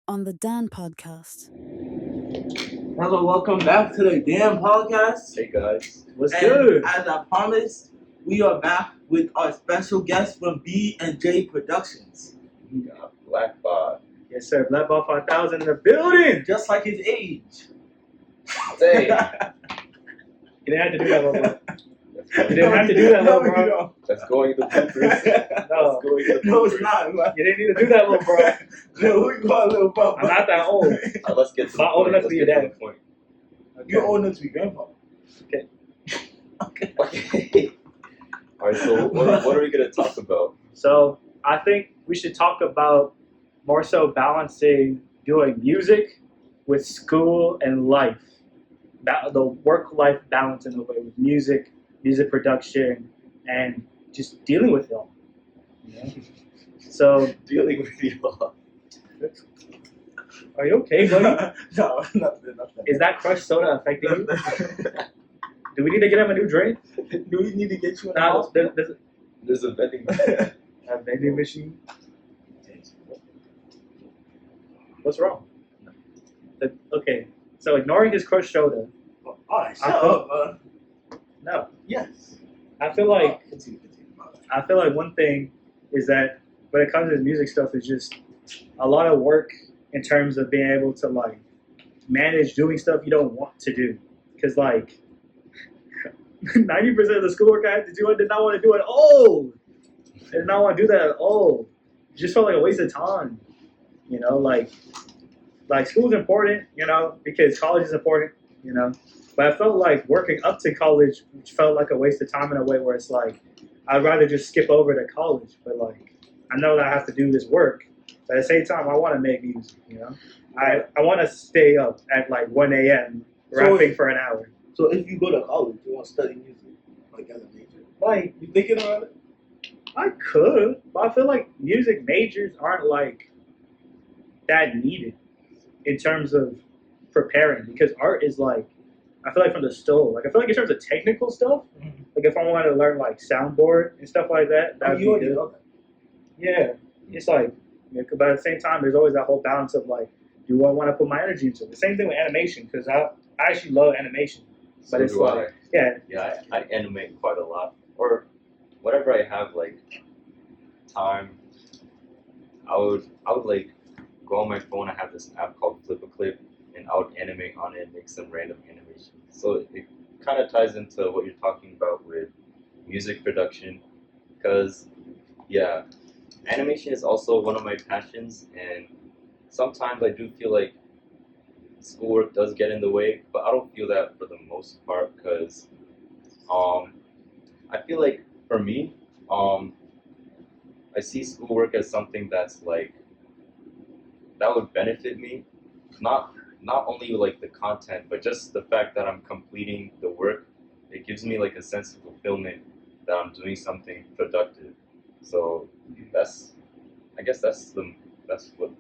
on the Dan podcast. Hello, welcome back to the Dan podcast. Hey guys, What's good? As I promised, we are back with our special guest from B&J Productions. We got Black Bot. Yes, sir. Black Ball 5000 in the building. Just like his age. Hey, You didn't have to do that, bro. You didn't have to do that, little bro. that's going to bloopers. No, No, it's not, man. you didn't need to do that, little bro. No, who you call little bro? I'm not that old. Let's get to the Not old point. enough Let's to be your get to dad. the point. You're old enough to be grandpa. Okay. Okay. Okay. All right. So what are we gonna talk about? So I think we should talk about more so balancing doing music with school and life. The work-life balance in a way with music production, and just dealing with it all. You know? So, Dealing with you all. are you okay, buddy? No, nothing. Is that crushed soda affecting you? Do we need to get him a new drink? Do we need to get you in the Nah, house? There's a vending machine. A vending machine. What's wrong? Okay, so ignoring his crushed soda. Alright, shut I up, man. No, Yes. I feel like Continue. one thing is that when it comes to music stuff, is just a lot of work in terms of being able to like manage doing stuff you don't want to do. Because like 90% of the schoolwork I had to do, I did not want to do at all. I did not want to do that at all. It just felt like a waste of time. You know, like school's important, you know, because college is important, you know. But I felt like working up to college felt like a waste of time in a way where it's like I'd rather just skip over to college. But like I know that I have to do this work. But at the same time, I want to make music, you know. I want to stay up at like 1 a.m. rapping for an hour. So if you go to college, you want to study music, like as a major. Like You thinking about it? I could, but I feel like music majors aren't like that needed in terms of preparing, because art is like, I feel like from the stove. Like I feel like in terms of technical stuff, like if I wanted to learn like soundboard and stuff like that, that would You be already good. know that. Yeah, it's like, but at the same time, there's always that whole balance of like, do I want to put my energy into it? The same thing with animation, because I actually love animation, but So it's do like, yeah, Yeah, I animate quite a lot. Or whenever I have like time, I would like go on my phone. I have this app called Flip a Clip, and I would animate on it, make some random animations. So it kind of ties into what you're talking about with music production, because yeah, animation is also one of my passions, and sometimes I do feel like schoolwork does get in the way, but I don't feel that for the most part, because I feel like for me, I see schoolwork as something that's like that would benefit me, not only like the content, but just the fact that I'm completing the work. It gives me like a sense of fulfillment that I'm doing something productive. So I guess that's what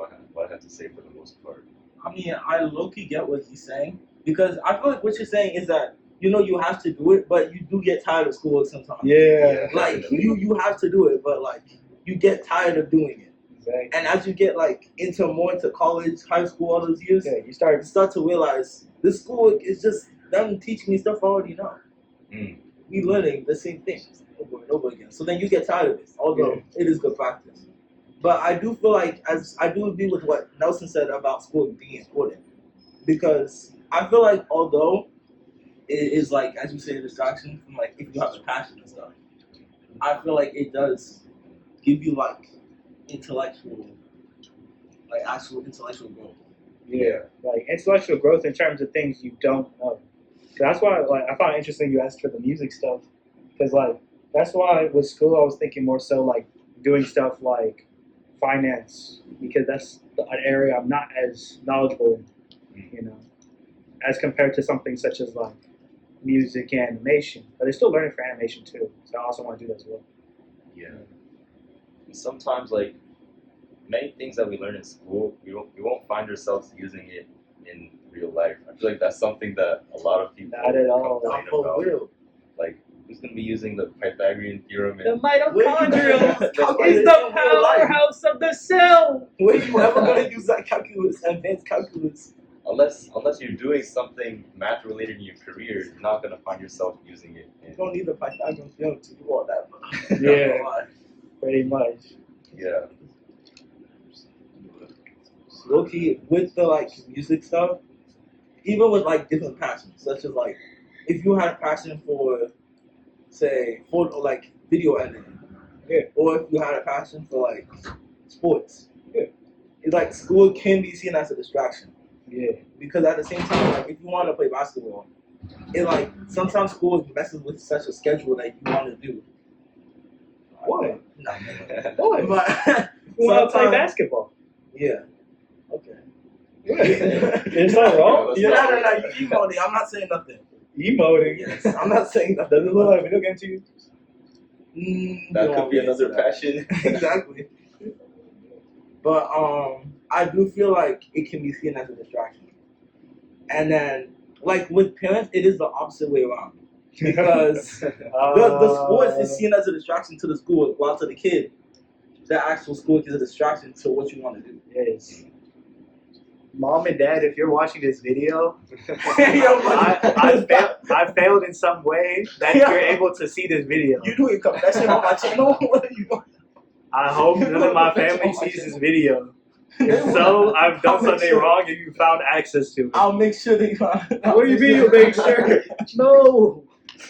I have to say for the most part. I mean, I low-key get what he's saying, because I feel like what you're saying is that, you know, you have to do it, but you do get tired of schoolwork sometimes. yeah, Like, you have to do it, but like, you get tired of doing it. exactly. And as you get like more into college, high school, all those years, Yeah, you you start. start to realize this schoolwork is just them teaching me stuff I already know. Mm. We learning the same things over and over again. So then you get tired of it, although it is good practice. But I do feel like, as I do agree with what Nelson said about school being important, because I feel like although it is like, as you say, a distraction from like if you have a passion and stuff, I feel like it does give you like actual intellectual growth. Yeah, like intellectual growth in terms of things you don't know. So that's why, like, I found it interesting you asked for the music stuff, because like that's why with school I was thinking more so like doing stuff like finance, because that's an area I'm not as knowledgeable in, you know, as compared to something such as like music and animation. But they're still learning for animation too, so I also want to do that as well. Yeah. And sometimes like many things that we learn in school, we won't find ourselves using it in real life. I feel like that's something that a lot of people Not at all. complain For about. real. Like, who's gonna be using the Pythagorean theorem? The And mitochondria How is is the it in real life? powerhouse of the cell. Where you ever gonna use that calculus, advanced calculus. Unless you're doing something math related in your career, you're not gonna find yourself using it. You don't need the Pythagorean theorem to do all that, bro. Yeah. Pretty much. Yeah. Low key, with the like music stuff, even with like different passions, such as like if you had a passion for, say, photo like video editing, or if you had a passion for like sports, it's like school can be seen as a distraction. Because at the same time, like if you want to play basketball, it like sometimes school messes with such a schedule that you want to do. What? No. What? But You want to play sometimes- basketball? Yeah. Okay. It's not wrong. Yeah, no, you emoting. I'm not saying nothing. Emoting. Yes, I'm not saying nothing. Does it look like a video game to you? That No, could be yeah, another so- passion. Exactly. But I do feel like it can be seen as a distraction. And then, like with parents, it is the opposite way around. Because the sports is seen as a distraction to the school, while to the kid, the actual school is a distraction to what you want to do. Yes. Mom and Dad, if you're watching this video, Yo, I failed in some way that you're able to see this video. You doing a confession on my channel? What are you doing? I hope none of my family sees this video. If so, I've done something wrong and you found access to it. I'll make sure that you. What do you mean you make sure? No.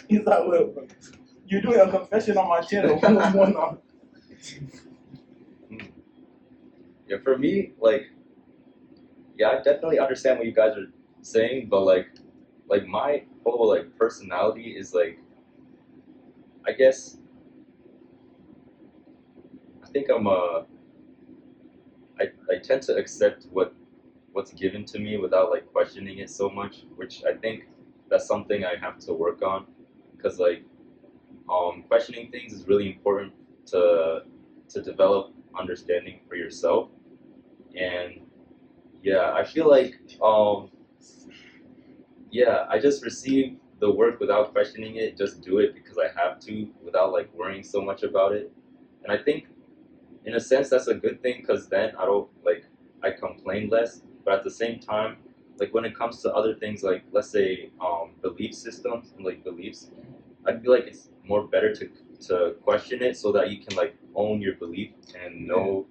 He's like, well, you're doing a confession on my channel. What's going on? Yeah, for me, like, yeah, I definitely understand what you guys are saying, but like my whole like personality is like, I guess, I think I tend to accept what's given to me without like questioning it so much, which I think that's something I have to work on, because like, questioning things is really important to develop understanding for yourself. And yeah, I feel like I just receive the work without questioning it, just do it because I have to without like worrying so much about it. And I think in a sense that's a good thing, because then I complain less. But at the same time, like when it comes to other things, like let's say belief systems and like beliefs, I feel like it's more better to question it so that you can like own your belief and know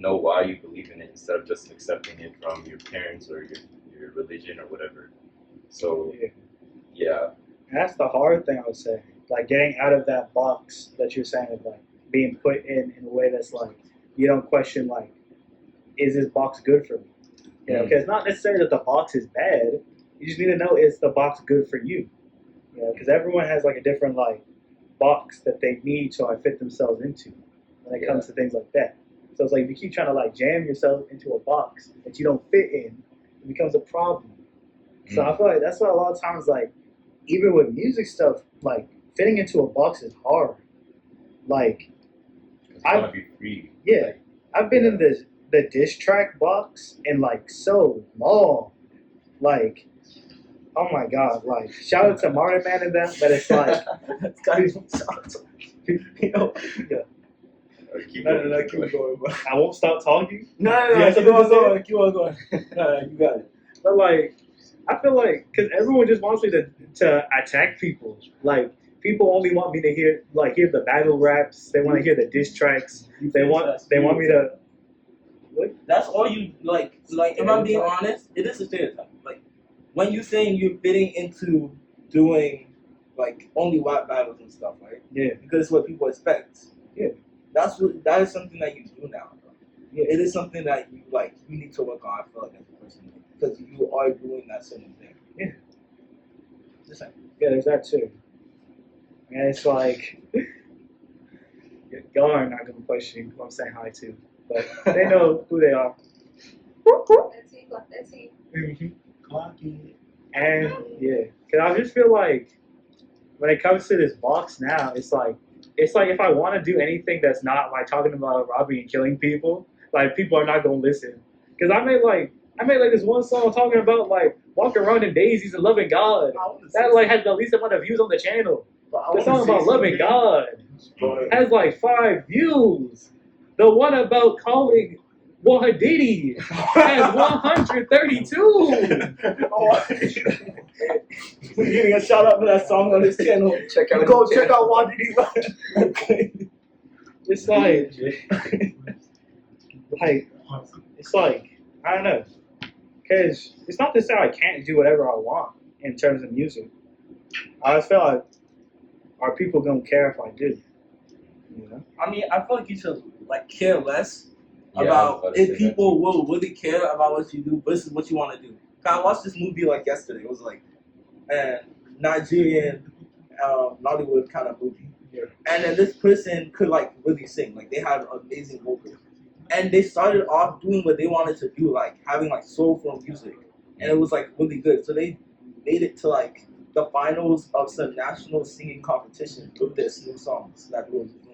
why you believe in it, instead of just accepting it from your parents or your religion or whatever. So yeah. That's the hard thing, I would say. Like getting out of that box that you're saying of like being put in a way that's like you don't question like, is this box good for me? You know, because it's not necessarily that the box is bad. You just need to know, is the box good for you? You know, because everyone has like a different like box that they need to like fit themselves into when it comes to things like that. So it's like if you keep trying to like jam yourself into a box that you don't fit in, it becomes a problem. So I feel like that's why a lot of times like even with music stuff, like fitting into a box is hard. Like I want to be free. Yeah, I've been in the diss track box and like so long, like oh my god, like shout out to Martin Man and them, but it's like It's got to you know. Yeah. Keep No, keep going, bro. I won't stop talking. No, Yeah, keep on going. Keep on going. No, you got it. But like, I feel like because everyone just wants me to attack people. Like people only want me to hear the battle raps. They want to hear the diss tracks. They want me to. What? That's all you like. Like, if I'm being honest, it is a stereotype. Like, when you saying you're fitting into doing like only rap battles and stuff, right? Yeah. Because it's what people expect. Yeah. That is something that you do now. Bro. Yeah. It is something that you need to work on. I feel like as a person, because you are doing that certain thing. Yeah. Just saying. Yeah, there's that too. And it's like, y'all are not gonna question who I'm saying hi to, but they know who they are. Let's see. Clock it. And yeah, cause I just feel like when it comes to this box now, it's like if I want to do anything that's not like talking about robbing and killing people, like people are not gonna listen. Cause I made like this one song talking about like walking around in daisies and loving God. That like has the least amount of views on the channel. The song about loving God has like 5 views. The one about calling Why Diddy has 132? We're giving a shout out to that song on his channel. Check out Go his check channel. out Wadi. It's like, it's like, I don't know. Because it's not to say I can't do whatever I want in terms of music. I just feel like, are people gonna care if I do? You know? I mean, I feel like you should like care less Yeah, I was about about to if say people will really care about what you do versus what you want to do. 'Cause I watched this movie like yesterday. It was like a Nigerian Nollywood kind of movie. Yeah. And then this person could like really sing. Like they had amazing vocals. And they started off doing what they wanted to do, like having like soulful music. And it was like really good. So they made it to like the finals of some national singing competition with their new songs that they were doing.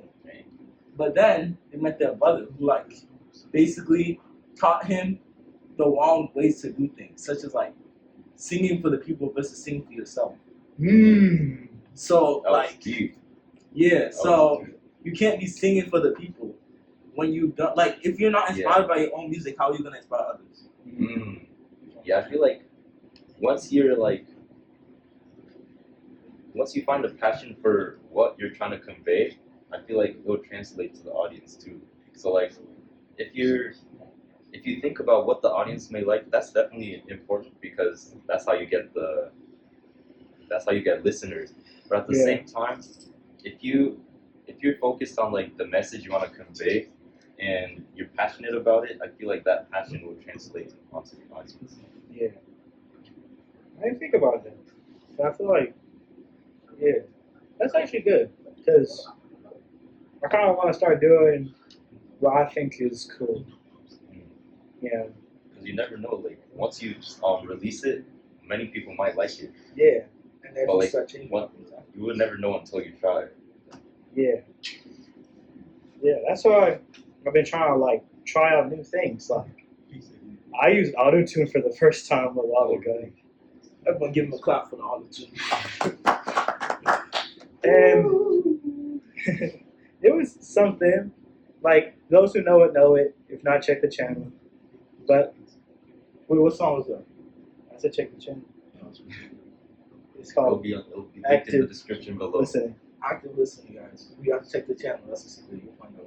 But then they met their brother who like basically taught him the wrong ways to do things, such as like singing for the people versus singing for yourself. So That was like deep. yeah, That so was deep. you can't be singing for the people when you don't like if you're not inspired by your own music, how are you gonna inspire others? Yeah, I feel like once you find a passion for what you're trying to convey, I feel like it will translate to the audience too. So like, if you think about what the audience may like, that's definitely important because that's how you get listeners. But at the same time, if you're focused on like the message you want to convey and you're passionate about it, I feel like that passion will translate onto the audience. Yeah. I didn't think about that. But I feel like, yeah, that's actually good because I kind of want to start doing what I think is cool. Yeah. Because you never know, like once you release it, many people might like it. Yeah. And then But you like, start changing. you would never know until you try. Yeah. Yeah. That's why I've been trying to like try out new things. Like I used autotune for the first time a while ago. Everyone give him a clap for the auto-tune. And it was something like those who know it. If not, check the channel. But Wait, what song was that? I said check the channel. It's It'll called be linked in the Active description below. Listening. Active listening, guys. We have to check the channel. That's the secret. You'll find out.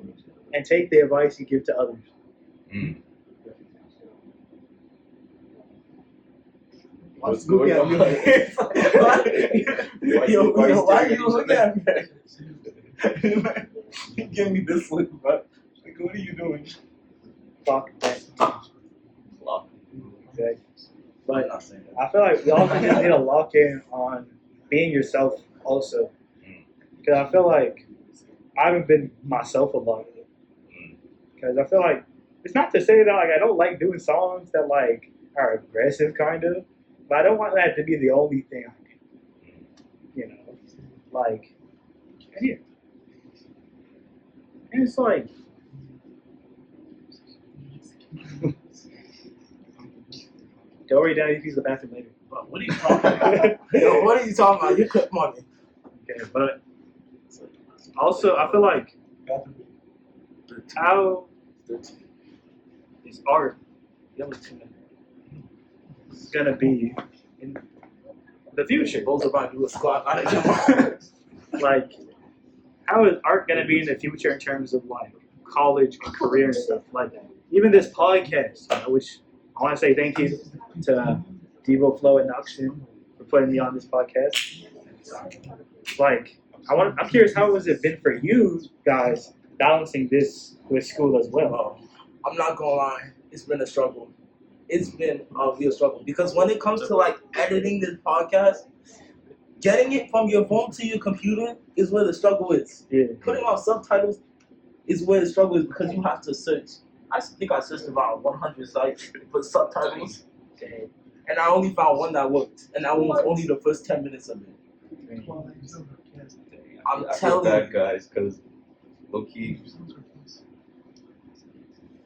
And take the advice you give to others. What's going on? Yo, why are you looking at me? Give me this look, bro. Like, what are you doing? Fuck that. Wow. Exactly. I'm But not saying that. I feel like we also just need to lock in on being yourself also. Because I feel like I haven't been myself about it. Because I feel like it's not to say that like I don't like doing songs that like are aggressive kind of, but I don't want that to be the only thing I do. You know, like, and yeah. And it's like, don't worry, Daddy, you can use the bathroom later. Bro, what are you talking about? Yo, what are you talking about? You cut money. Okay, but also I feel like how is art gonna be in the future? Both about to do a squat. Like, how is art gonna be in the future in terms of like college and career and stuff like that? Even this podcast, which I want to say thank you to Devo, Flo, and Noxian for putting me on this podcast. Like, I'm curious, how has it been for you guys balancing this with school as well? I'm not gonna lie, it's been a struggle. It's been a real struggle because when it comes to like editing this podcast, getting it from your phone to your computer is where the struggle is. Yeah. Putting on subtitles is where the struggle is because you have to search. I think I searched about 100 sites for subtitles, and I only found one that worked, and that one was only the first 10 minutes of it. I'm I feel telling bad, you. guys, because low-key,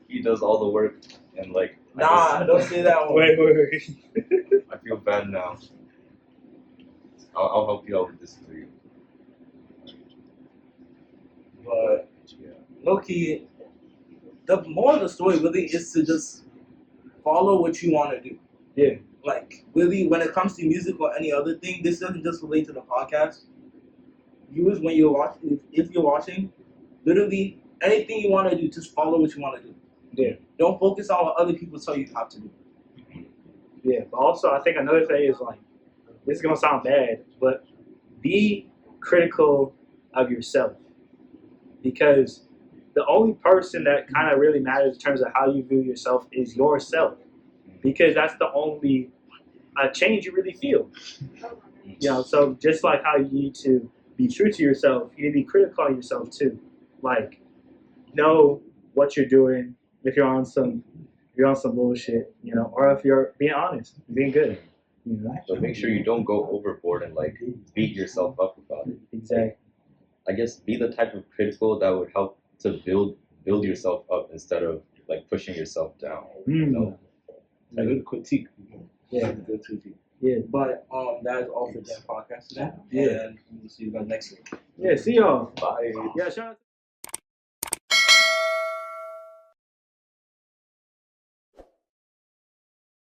he does all the work, and like, Nah, don't say that one. Wait. I feel bad now. I'll help you out with this for you. But low-key, the moral of the story really is to just follow what you want to do. Yeah. Like really, when it comes to music or any other thing, this doesn't just relate to the podcast. Viewers, when you're watching, if you're watching, literally anything you want to do, just follow what you want to do. Yeah. Don't focus on what other people tell you how to do. Yeah. But also, I think another thing is like, this is gonna sound bad, but be critical of yourself, because the only person that kind of really matters in terms of how you view yourself is yourself, because that's the only change you really feel. You know, so just like how you need to be true to yourself, you need to be critical of yourself too. Like, know what you're doing. If you're on some bullshit, you know, or if you're being honest, being good, you know. But make sure you don't go overboard and like beat yourself up about it. Exactly. I guess be the type of critical that would help to build yourself up instead of like pushing yourself down. You know? A good critique. Yeah. Good critique. Yeah. But that is all for the podcast today. Yeah. And we'll see you guys next week. Yeah. See y'all. Bye. Yeah. Shout out.